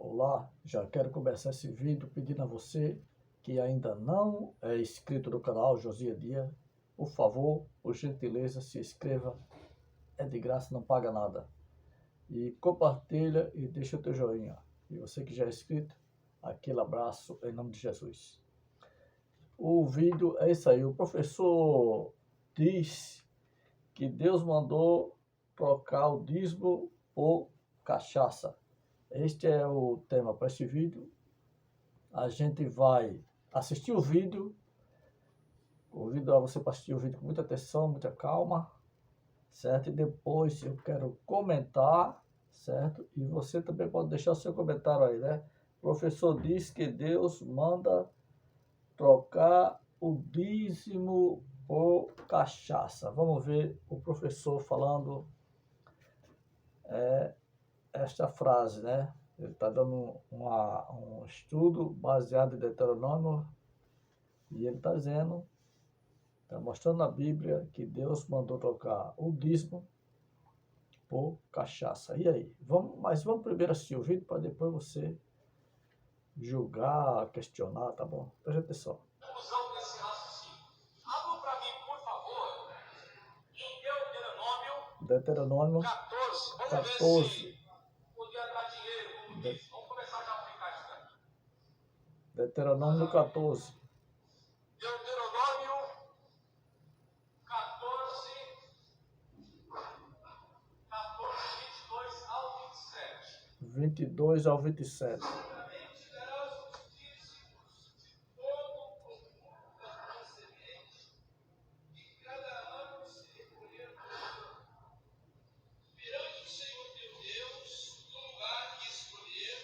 Olá, já quero começar esse vídeo pedindo a você que ainda não é inscrito no canal Josias Dias, por favor, por gentileza, se inscreva, é de graça, não paga nada. E compartilha e deixa o teu joinha. E você que já é inscrito, aquele abraço em nome de Jesus. O vídeo é isso aí, o professor diz que Deus mandou trocar o dízimo por cachaça. Este é o tema para este vídeo. A gente vai assistir o vídeo. Convido a você para assistir o vídeo com muita atenção, muita calma, certo? E depois eu quero comentar, certo? E você também pode deixar o seu comentário aí, né? O professor diz que Deus manda trocar o dízimo por cachaça. Vamos ver o professor falando esta frase, né? Ele está dando um estudo baseado em Deuteronômio e ele está dizendo, está mostrando na Bíblia que Deus mandou trocar o dízimo por cachaça. E aí? Vamos primeiro assistir o vídeo para depois você julgar, questionar, tá bom? Preste atenção. Conclusão desse raciocínio. Abra para mim, por favor, em Deuteronômio 14. Vamos 14. ver se podia dar dinheiro, como disse. Vamos começar já a aplicar isso daqui. Deuteronômio 14. Deuteronômio 14, 22 ao 27. 22 ao 27. Também te darás os dízimos de todo o produto da tua semente, e cada ano se recolher do campo. Perante o Senhor teu Deus, no lugar que escolher,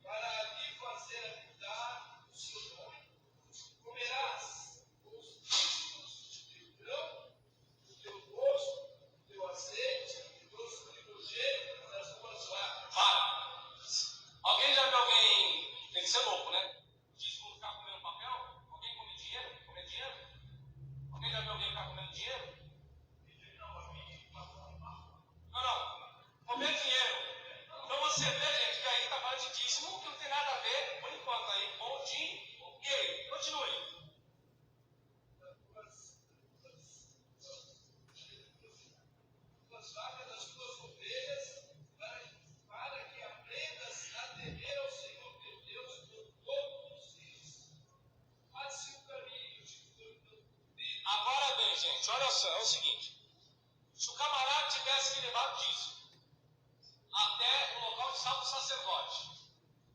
para ali fazer habitar o seu nome, comerás os dízimos de teu grão, do teu gosto, do teu azeite, dos primogênitos das tuas vacas. Alguém já viu alguém, tem que ser louco, né? Dízimo ficar comendo papel? Alguém come dinheiro? Comer dinheiro? Alguém já viu alguém ficar comendo dinheiro? Não. Comer dinheiro. Então você vê, gente, que aí está falando de dízimo, que não tem nada a ver, por enquanto, aí, com dinheiro. Continue. Das vacas, das tuas ovelhas, para que aprendas a temer ao Senhor teu Deus por todos os dias. Faz-se o caminho de Agora bem, gente, olha só, é o seguinte. Se o camarada tivesse que levar o dízimo até o local de salvo sacerdote,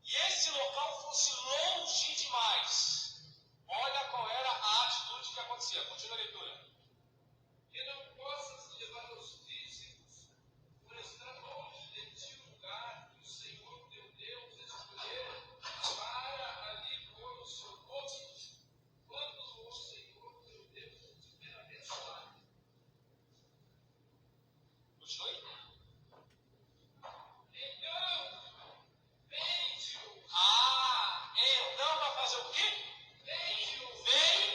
e esse local fosse longe demais, olha qual era a atitude que acontecia. Continua a leitura. Que não possas levar os dízimos por estar longe de ti o lugar que o Senhor teu Deus escolher para ali pôr o seu nome, quando o Senhor teu Deus estiver abençoado. Continue. Então, vende-o. Então vai fazer o quê? Vende-o. Vende.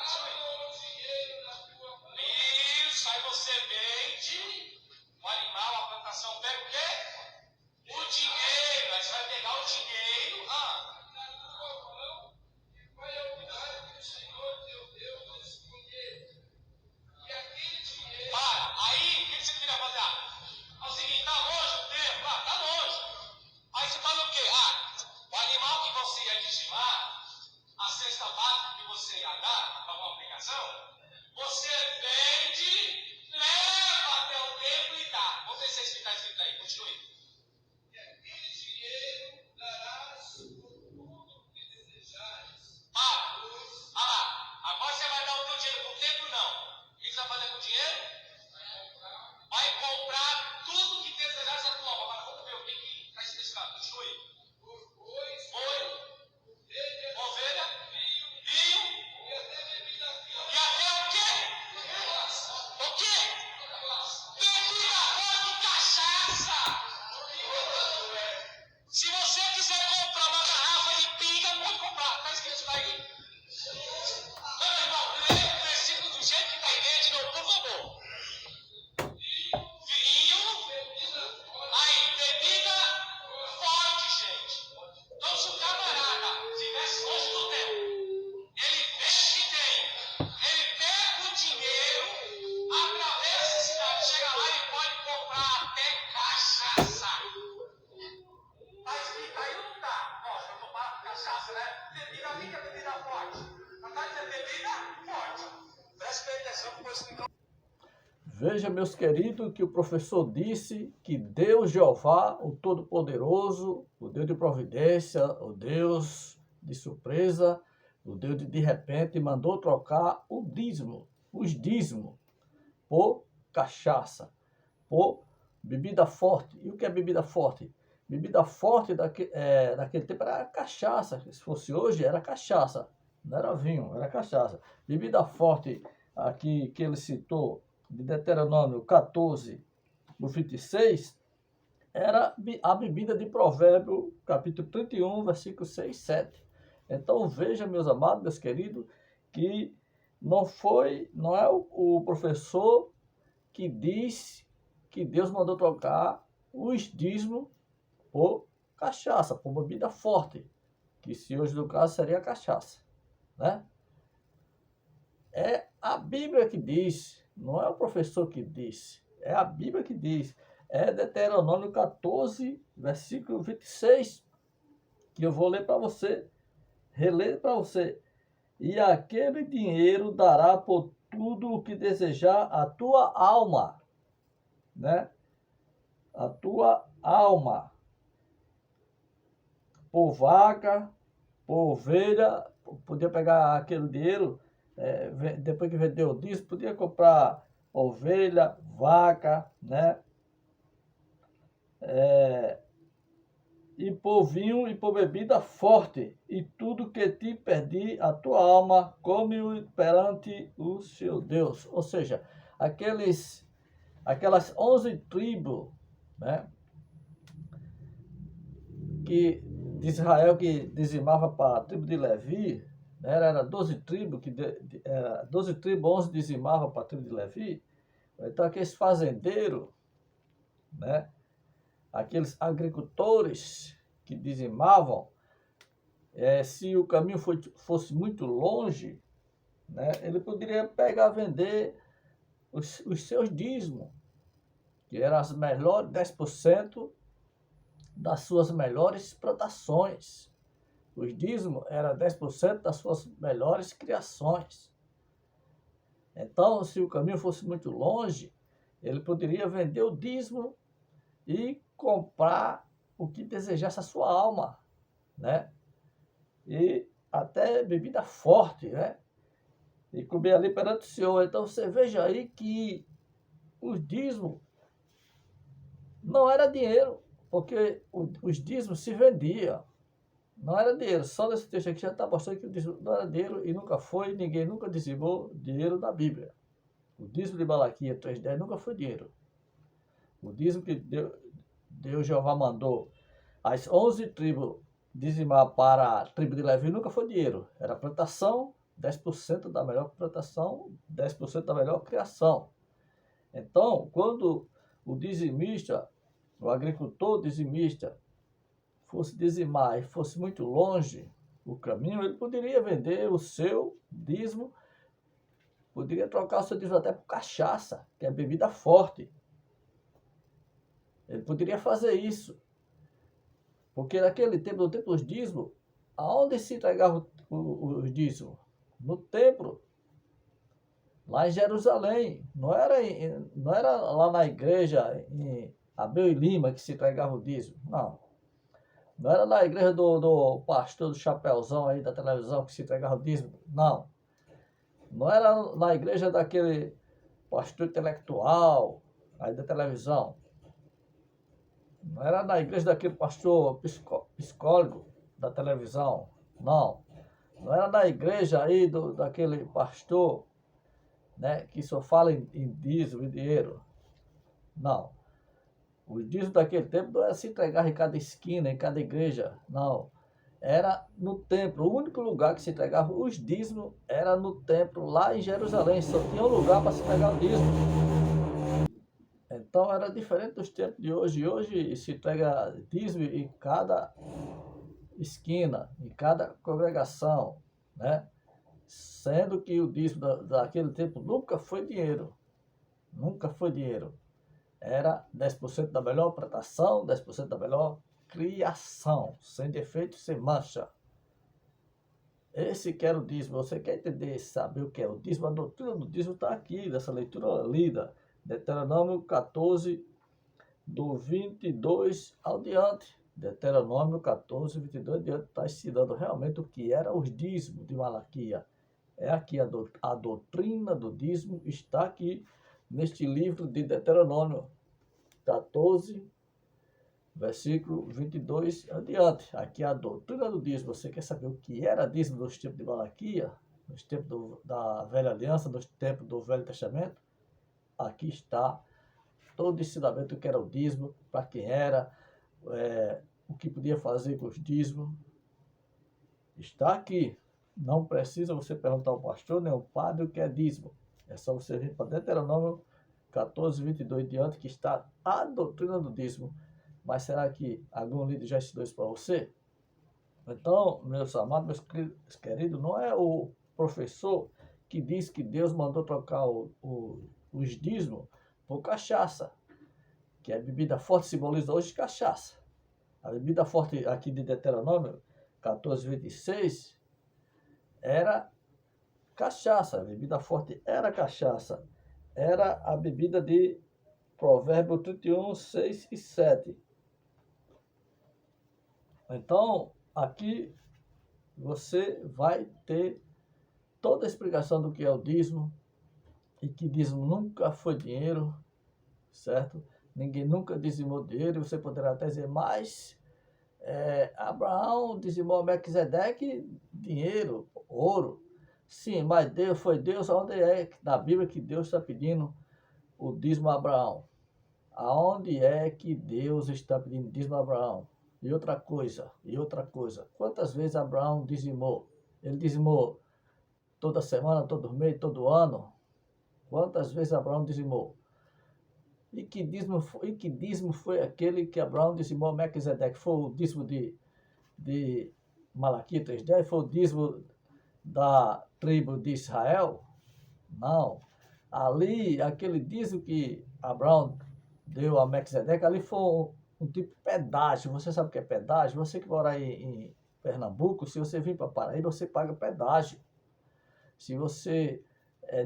Continue. Dinheiro da tua família. Isso, aí você vende o animal, a plantação, pega o quê? O dinheiro. Aí você vai pegar o dinheiro. Na tua mão, e vai ao lugar que o Senhor teu Deus escolher. E aquele dinheiro. Aí o que você deveria fazer? É o seguinte, tá longe o tempo, tá longe. Aí você faz o quê? O animal que você ia dizimar, a cesta básica que você ia dar para uma aplicação, você vende, leva até o templo e dá. Vamos ver se está escrito aí, continue. E aquele dinheiro darás por tudo que desejares. Agora você vai dar o teu dinheiro para o templo, não. O que você vai fazer com o dinheiro? Vai comprar tudo que desejares a tua alma. Agora vamos ver o que está especificado. Continue. Boi, ovelha, vinho e até bebida forte. E até o quê? O quê? Bebida forte, cachaça. Veja, meus queridos, que o professor disse que Deus Jeová, o Todo-Poderoso, o Deus de providência, o Deus de surpresa, o Deus de repente, mandou trocar os dízimos, por cachaça, por bebida forte. E o que é bebida forte? Bebida forte naquele tempo era cachaça. Se fosse hoje, era cachaça. Não era vinho, era cachaça. Bebida forte, aqui que ele citou, de Deuteronômio 14, no 26, era a bebida de Provérbio, capítulo 31, versículo 6 e 7. Então veja, meus amados, meus queridos, que não é o professor que diz que Deus mandou trocar os dízimos por cachaça, por bebida forte, que se hoje no caso seria cachaça, né? É a Bíblia que diz, não é o professor que diz, é a Bíblia que diz. É Deuteronômio 14, versículo 26, que eu vou ler para você, reler para você. E aquele dinheiro dará por tudo o que desejar a tua alma, né? A tua alma. Por vaca, por ovelha, podia pegar aquele dinheiro, depois que vendeu o dízimo, podia comprar ovelha, vaca, né? E por vinho e por bebida forte, e tudo que te perdi a tua alma, come-o perante o seu Deus. Ou seja, aquelas 11 tribos, né, que, de Israel, que dizimava para a tribo de Levi, né, era 12 tribos, 12 tribos, 11 dizimavam para a tribo de Levi. Então aqueles fazendeiros, né, aqueles agricultores que dizimavam, se o caminho fosse muito longe, né, ele poderia pegar e vender os seus dízimos, que eram as melhores 10% das suas melhores plantações. Os dízimos eram 10% das suas melhores criações. Então, se o caminho fosse muito longe, ele poderia vender o dízimo e comprar o que desejasse a sua alma, né? E até bebida forte, né? E comer ali perante o Senhor. Então você veja aí que os dízimos não era dinheiro, porque os dízimos se vendiam. Não era dinheiro. Só nesse texto aqui já está mostrando que o dízimo não era dinheiro e nunca foi, ninguém nunca dizimou dinheiro na Bíblia. O dízimo de Malaquias 3,10 nunca foi dinheiro. O dízimo que Deus Jeová mandou as 11 tribos dizimar para a tribo de Levi nunca foi dinheiro. Era plantação, 10% da melhor plantação, 10% da melhor criação. Então, quando o dizimista, o agricultor dizimista, fosse dizimar e fosse muito longe o caminho, ele poderia vender o seu dízimo, poderia trocar o seu dízimo até por cachaça, que é bebida forte. Ele poderia fazer isso. Porque naquele tempo, no tempo dos dízimos, aonde se entregava os dízimos? No templo, lá em Jerusalém. Não era lá na igreja em Abel e Lima que se entregava o dízimo, não. Não era na igreja do pastor do Chapeuzão aí da televisão que se entregava o dízimo, não. Não era na igreja daquele pastor intelectual aí da televisão. Não era na igreja daquele pastor psicólogo da televisão, não. Não era na igreja aí daquele pastor, né, que só fala em dízimo e dinheiro, não. O dízimo daquele tempo não era se entregar em cada esquina, em cada igreja, não. Era no templo. O único lugar que se entregava os dízimos era no templo, lá em Jerusalém. Só tinha um lugar para se entregar o dízimo. Então era diferente dos tempos de hoje. Hoje se entrega dízimo em cada esquina, em cada congregação, né? Sendo que o dízimo daquele tempo nunca foi dinheiro. Nunca foi dinheiro. Era 10% da melhor plantação, 10% da melhor criação, sem defeito, sem mancha. Esse que era o dízimo. Você quer entender, saber o que é o dízimo? A doutrina do dízimo está aqui, nessa leitura lida. Deuteronômio 14, do 22 ao diante. Deuteronômio 14, 22 ao diante, está ensinando realmente o que era os dízimos de Malaquia. É aqui a doutrina do dízimo está aqui neste livro de Deuteronômio 14, versículo 22 adiante. Aqui a doutrina do dízimo. Você quer saber o que era dízimo nos tempos de Malaquia? Nos tempos da Velha Aliança, nos tempos do Velho Testamento? Aqui está todo o ensinamento do que era o dízimo, para quem era, o que podia fazer com os dízimos. Está aqui. Não precisa você perguntar ao pastor nem ao padre o que é dízimo. É só você vir para Deuteronômio 14, 22 diante, que está a doutrina do dízimo. Mas será que algum líder já ensinou isso para você? Então, meus amados, meus queridos, não é o professor que diz que Deus mandou trocar os dízimos por cachaça, que a bebida forte simboliza hoje cachaça. A bebida forte aqui de Deuteronômio 14, 26 era cachaça. A bebida forte era cachaça. Era a bebida de Provérbio 31, 6 e 7. Então, aqui você vai ter toda a explicação do que é o dízimo, e que dízimo nunca foi dinheiro, certo? Ninguém nunca dizimou dinheiro. Você poderá até dizer, mas Abraão dizimou a Melquisedeque dinheiro, ouro. Sim, mas foi Deus. Onde é na Bíblia que Deus está pedindo o dízimo a Abraão? Aonde é que Deus está pedindo dízimo a Abraão? E outra coisa. Quantas vezes Abraão dizimou? Ele dizimou toda semana, todo mês, todo ano? Quantas vezes Abraão dizimou? E que dízimo foi aquele que Abraão dizimou a Melquisedeque? Foi o dízimo de Malaquia 3:10? Foi o dízimo da tribo de Israel? Não. Ali, aquele dízimo que Abraão deu a Melquisedeque, ali foi um tipo de pedágio. Você sabe o que é pedágio? Você que mora aí em Pernambuco, se você vir para Paraíba, você paga pedágio. Se você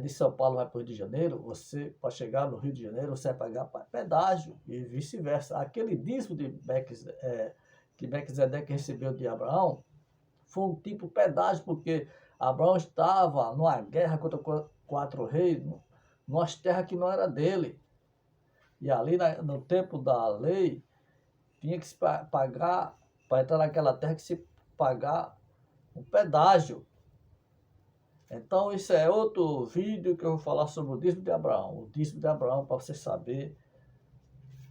de São Paulo vai para o Rio de Janeiro, você, para chegar no Rio de Janeiro, você vai pagar pedágio e vice-versa. Aquele dízimo que Melquisedeque recebeu de Abraão foi um tipo pedágio, porque Abraão estava numa guerra contra 4 reis, numa terras que não era dele. E ali no tempo da lei, tinha que se pagar, para entrar naquela terra, que se pagar um pedágio. Então, isso é outro vídeo que eu vou falar sobre o dízimo de Abraão. O dízimo de Abraão, para você saber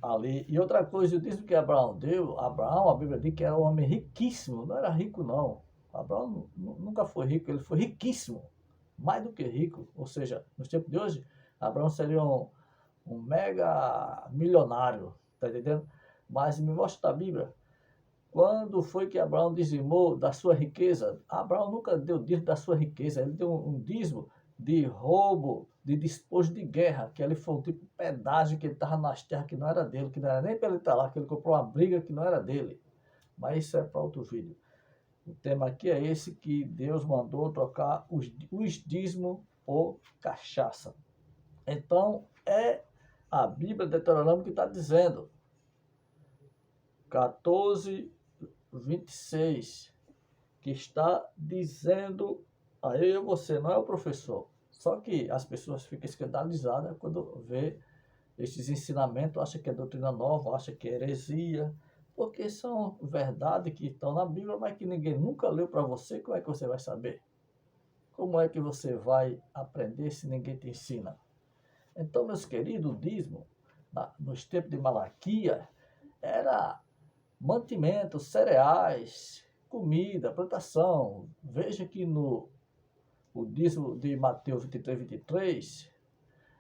ali. E outra coisa, o dízimo que Abraão deu, Abraão, a Bíblia diz que era um homem riquíssimo. Não era rico, não. Abraão nunca foi rico, ele foi riquíssimo. Mais do que rico. Ou seja, nos tempos de hoje, Abraão seria um mega milionário. Está entendendo? Mas me mostra a Bíblia. Quando foi que Abraão dizimou da sua riqueza? Abraão nunca deu dízimo da sua riqueza. Ele deu um dízimo de roubo, de despojo de guerra, que ali foi um tipo de pedágio que ele estava nas terras que não era dele, que não era nem para ele estar lá, que ele comprou uma briga que não era dele. Mas isso é para outro vídeo. O tema aqui é esse, que Deus mandou trocar os dízimos por cachaça. Então, é a Bíblia de Deuteronômio que está dizendo. 14, 26, que está dizendo a eu e você, não é o professor. Só que as pessoas ficam escandalizadas quando vê esses ensinamentos, acham que é doutrina nova, acham que é heresia, porque são verdades que estão na Bíblia, mas que ninguém nunca leu para você. Como é que você vai saber? Como é que você vai aprender se ninguém te ensina? Então, meus queridos, o dízimo, nos tempos de Malaquia, era mantimento, cereais, comida, plantação. Veja que o dízimo de Mateus 23, 23,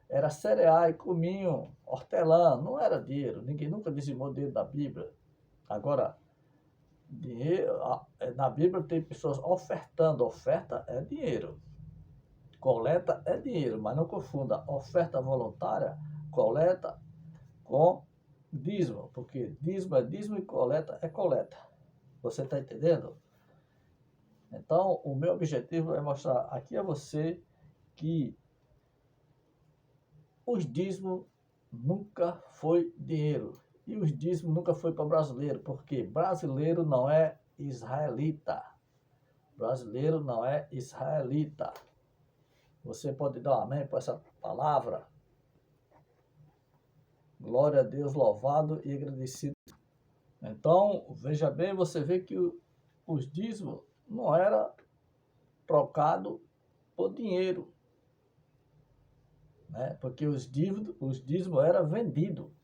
era cereais, cominho, hortelã, não era dinheiro. Ninguém nunca dizimou dinheiro da Bíblia. Agora, dinheiro, na Bíblia tem pessoas ofertando. Oferta é dinheiro. Coleta é dinheiro, mas não confunda oferta voluntária, coleta, com dízimo, porque dízimo é dízimo e coleta é coleta. Você está entendendo? Então, o meu objetivo é mostrar aqui a você que os dízimos nunca foi dinheiro. E os dízimos nunca foi para brasileiro, porque brasileiro não é israelita. Brasileiro não é israelita. Você pode dar um amém para essa palavra? Glória a Deus, louvado e agradecido. Então, veja bem, você vê que os dízimos não era trocado por dinheiro, né? Porque os dízimos era vendido.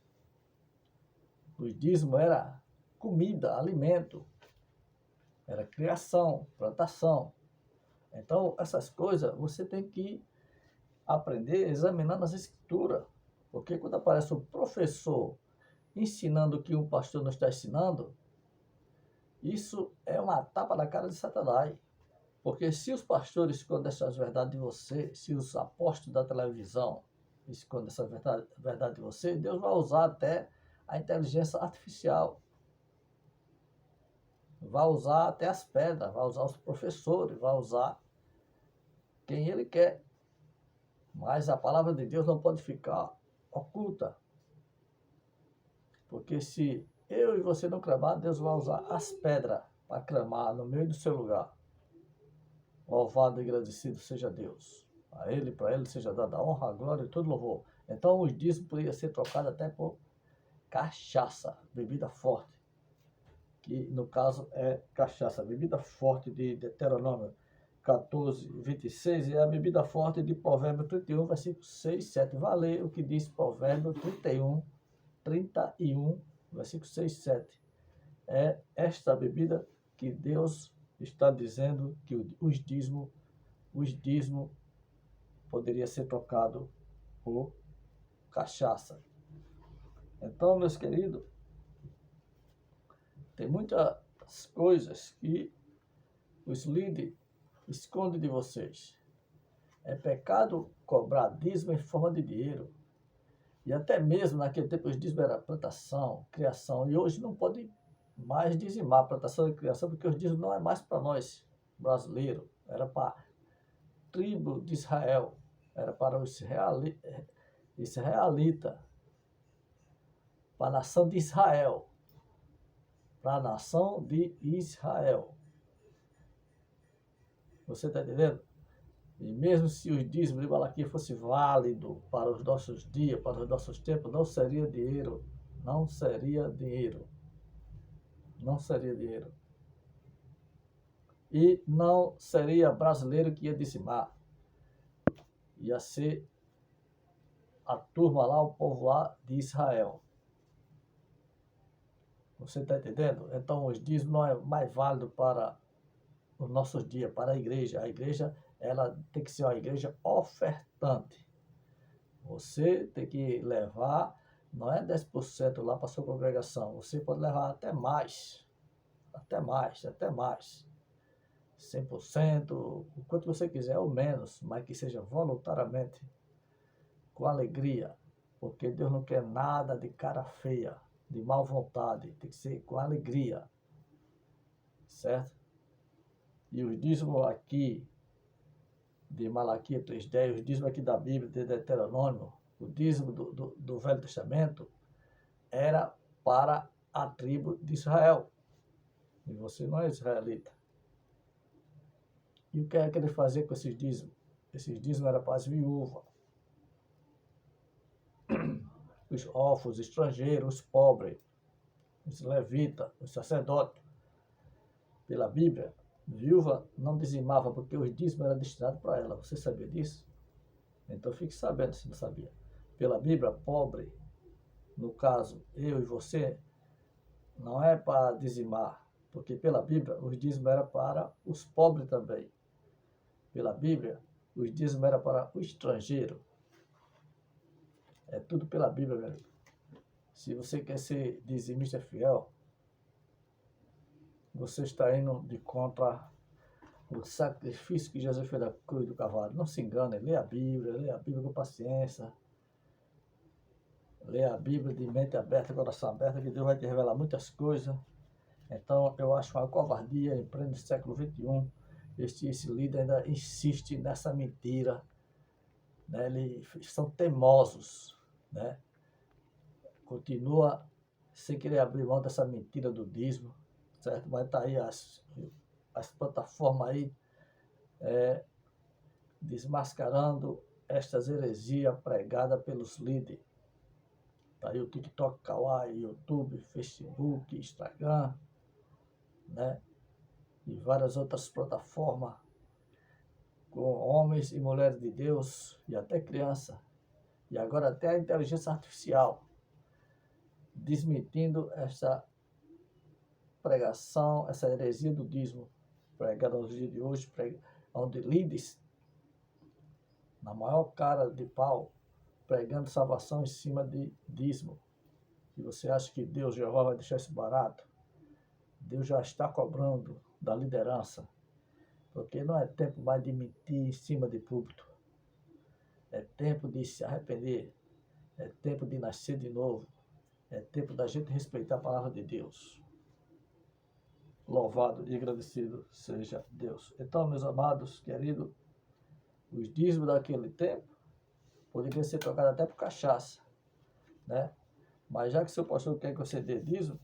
Os dízimos era comida, alimento, era criação, plantação. Então, essas coisas você tem que aprender examinando as escrituras. Porque quando aparece um professor ensinando o que um pastor não está ensinando, isso é uma tapa na cara de Satanás. Porque se os pastores escondem essas verdades de você, se os apóstolos da televisão escondem essa verdade de você, Deus vai usar até a inteligência artificial. Vai usar até as pedras, vai usar os professores, vai usar quem ele quer. Mas a palavra de Deus não pode ficar oculta. Porque se eu e você não clamar, Deus vai usar as pedras para clamar no meio do seu lugar. Louvado e agradecido seja Deus. A Ele, para Ele seja dada a honra, a glória e todo louvor. Então os dízimos poderiam ser trocados até por cachaça, bebida forte. Que no caso é cachaça, bebida forte de Deuteronômio 14, 26, e a bebida forte de Provérbio 31, versículo 6, 7. Vai ler o que diz Provérbio 31, versículo 6, 7. É esta bebida que Deus está dizendo que os dízimos poderia ser trocado por cachaça. Então, meus queridos, tem muitas coisas que os líderes escondem de vocês. É pecado cobrar dízimo em forma de dinheiro. E até mesmo naquele tempo os dízimos era plantação, criação. E hoje não pode mais dizimar plantação e criação, porque os dízimos não é mais para nós, brasileiros. Era para a tribo de Israel. Era para os israelitas. Para a nação de Israel. Para a nação de Israel. Você está entendendo? E mesmo se os dízimos de Malaquias fosse válido para os nossos dias, para os nossos tempos, não seria dinheiro. Não seria dinheiro. Não seria dinheiro. E não seria brasileiro que ia dizimar. Ia ser a turma lá, o povo lá de Israel. Você está entendendo? Então os dízimos não é mais válido para os nossos dias, para a igreja. A igreja, ela tem que ser uma igreja ofertante. Você tem que levar, não é 10% lá para a sua congregação. Você pode levar até mais. Até mais, até mais. 100%, o quanto você quiser, ou menos, mas que seja voluntariamente, com alegria. Porque Deus não quer nada de cara feia, de má vontade. Tem que ser com alegria. Certo? E os dízimos aqui, de Malaquias 3,10, os dízimos aqui da Bíblia, de Deuteronômio, o dízimo do Velho Testamento, era para a tribo de Israel. E você não é israelita. E o que é que ele fazia com esses dízimos? Esses dízimos eram para as viúvas, os órfãos, os estrangeiros, os pobres, os levitas, os sacerdotes. Pela Bíblia, viúva não dizimava porque os dízimos eram destinados para ela. Você sabia disso? Então fique sabendo se não sabia. Pela Bíblia, pobre, no caso, eu e você, não é para dizimar, porque pela Bíblia os dízimos eram para os pobres também. Pela Bíblia, os dízimos eram para o estrangeiro. É tudo pela Bíblia, meu amigo. Se você quer ser dizimista fiel, você está indo de contra o sacrifício que Jesus fez na cruz do Calvário. Não se engane, lê a Bíblia com paciência. Lê a Bíblia de mente aberta, coração aberto, que Deus vai te revelar muitas coisas. Então, eu acho uma covardia, em pleno século XXI, esse líder ainda insiste nessa mentira. Né? Eles são teimosos, né? continua sem querer abrir mão dessa mentira do dízimo, certo? Mas tá aí as plataformas aí desmascarando estas heresias pregadas pelos líderes. Tá aí o TikTok, Kawaii, YouTube, Facebook, Instagram, né? E várias outras plataformas com homens e mulheres de Deus e até criança. E agora até a inteligência artificial desmentindo essa pregação, essa heresia do dízimo pregada nos dias de hoje, onde líderes, na maior cara de pau, pregando salvação em cima de dízimo. E você acha que Deus, Jeová, vai deixar isso barato? Deus já está cobrando da liderança, porque não é tempo mais de mentir em cima de púlpito. É tempo de se arrepender, é tempo de nascer de novo, é tempo da gente respeitar a palavra de Deus. Louvado e agradecido seja Deus. Então, meus amados, queridos, os dízimos daquele tempo poderiam ser trocados até por cachaça, né? Mas já que seu pastor quer que você dê dízimo,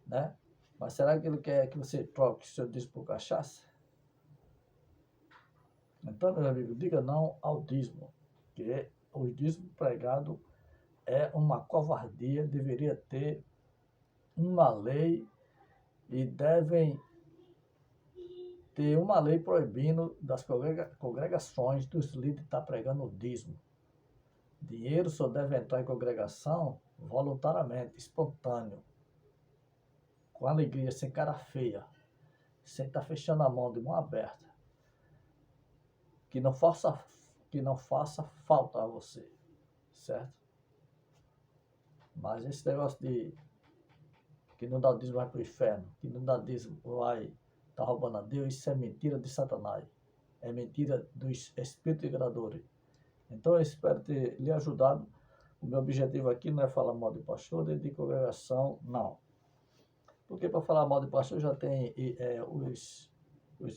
né? Mas será que ele quer que você troque seu dízimo por cachaça? Então, meu amigo, diga não ao dízimo, que o dízimo pregado é uma covardia, deveria ter uma lei e devem ter uma lei proibindo das congregações dos líderes estar pregando o dízimo. Dinheiro só deve entrar em congregação voluntariamente, espontâneo, com alegria, sem cara feia, sem estar fechando a mão de mão aberta. Que não faça falta a você, certo? Mas esse negócio de que não dá o dízimo vai para o inferno, que não dá dízimo vai estar roubando a Deus, isso é mentira de Satanás. É mentira dos espíritos enganadores. Então eu espero ter lhe ajudado. O meu objetivo aqui não é falar mal de pastor, de congregação, não. Porque para falar mal de pastor já tem os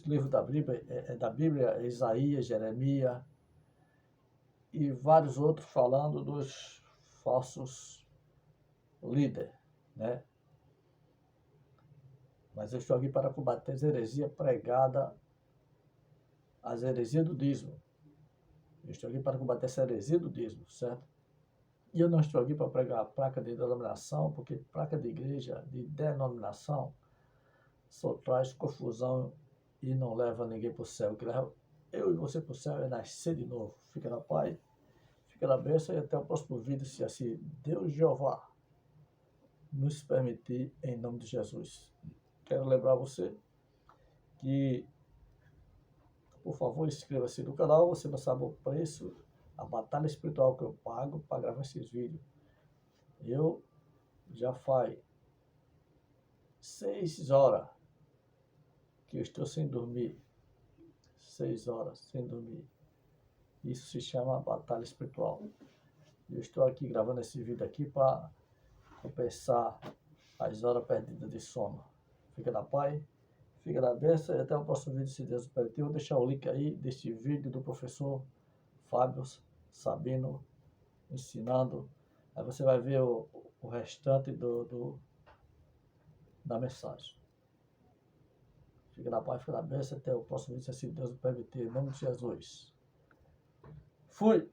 livros da Bíblia, Isaías, Jeremias e vários outros falando dos falsos líderes, né? Mas eu estou aqui para combater as heresias pregadas, as heresias do dízimo. Eu estou aqui para combater essa heresia do dízimo, certo? E eu não estou aqui para pregar a placa de denominação, porque placa de igreja, de denominação, só traz confusão e não leva ninguém para o céu. O que leva eu e você para o céu é nascer de novo. Fica na paz, fica na bênção e até o próximo vídeo, se assim Deus Jeová nos permitir, em nome de Jesus. Quero lembrar você que, por favor, inscreva-se no canal. Você não sabe o preço, a batalha espiritual que eu pago para gravar esses vídeos. Eu já faz 6 horas que eu estou sem dormir. 6 horas sem dormir. Isso se chama batalha espiritual. Eu estou aqui gravando esse vídeo aqui para compensar as horas perdidas de sono. Fica na paz, fica na bênção e até o próximo vídeo, se Deus permitir. Eu vou deixar o link aí desse vídeo do professor Fábio Sabino ensinando. Aí você vai ver o restante da mensagem. Fica na paz, fica na bênção. Até o próximo vídeo, se Deus permitir. Em nome de Jesus. Fui!